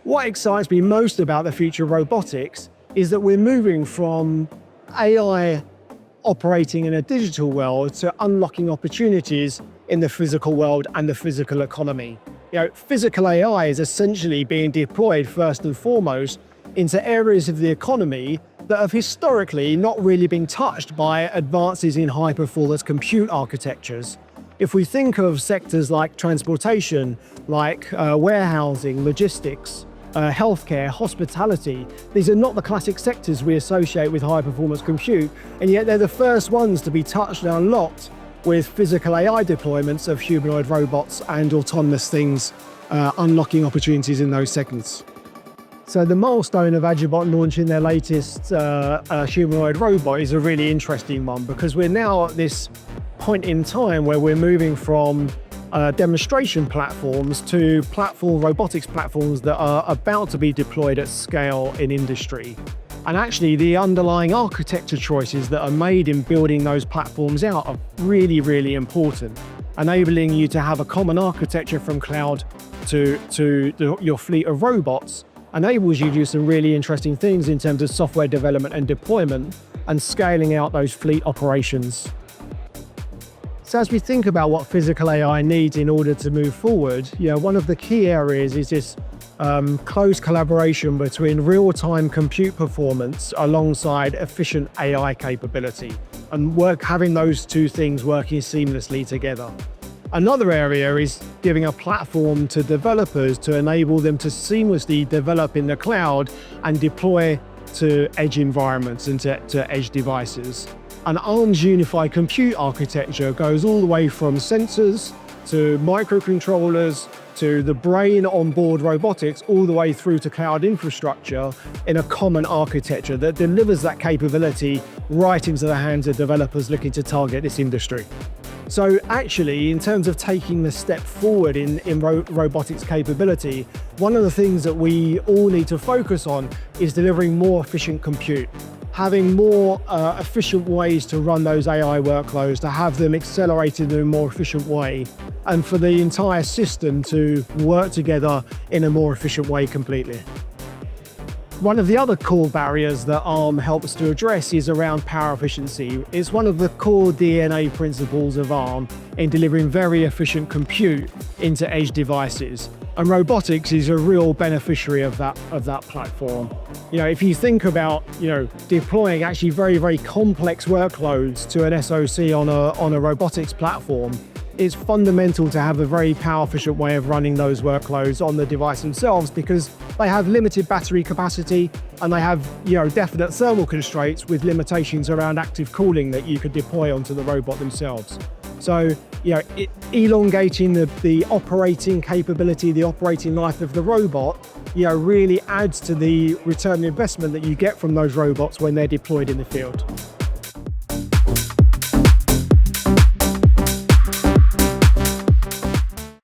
What excites me most about the future of robotics is that we're moving from AI operating in a digital world to unlocking opportunities in the physical world and the physical economy. Physical AI is essentially being deployed first and foremost into areas of the economy that have historically not really been touched by advances in high-performance compute architectures. If we think of sectors like transportation, like warehousing, logistics, healthcare, hospitality, these are not the classic sectors we associate with high-performance compute, and yet they're the first ones to be touched and unlocked with physical AI deployments of humanoid robots and autonomous things, unlocking opportunities in those segments. So the milestone of Agibot launching their latest humanoid robot is a really interesting one, because we're now at this point in time where we're moving from demonstration platforms to robotics platforms that are about to be deployed at scale in industry. And actually, the underlying architecture choices that are made in building those platforms out are really, really important, enabling you to have a common architecture from cloud to your fleet of robots enables you to do some really interesting things in terms of software development and deployment and scaling out those fleet operations. So as we think about what physical AI needs in order to move forward, one of the key areas is this close collaboration between real-time compute performance alongside efficient AI capability, and having those two things working seamlessly together. Another area is giving a platform to developers to enable them to seamlessly develop in the cloud and deploy to edge environments and to edge devices. An Arm's unified compute architecture goes all the way from sensors to microcontrollers to the brain onboard robotics, all the way through to cloud infrastructure in a common architecture that delivers that capability right into the hands of developers looking to target this industry. So actually, in terms of taking the step forward in robotics capability, one of the things that we all need to focus on is delivering more efficient compute, having more efficient ways to run those AI workloads, to have them accelerated in a more efficient way, and for the entire system to work together in a more efficient way completely. One of the other core barriers that ARM helps to address is around power efficiency. It's one of the core DNA principles of ARM in delivering very efficient compute into edge devices. And robotics is a real beneficiary of that platform. If you think about deploying actually very, very complex workloads to an SoC on a robotics platform, it's fundamental to have a very power efficient way of running those workloads on the device themselves, because they have limited battery capacity and they have definite thermal constraints with limitations around active cooling that you could deploy onto the robot themselves. So elongating the operating capability, the operating life of the robot, really adds to the return on investment that you get from those robots when they're deployed in the field.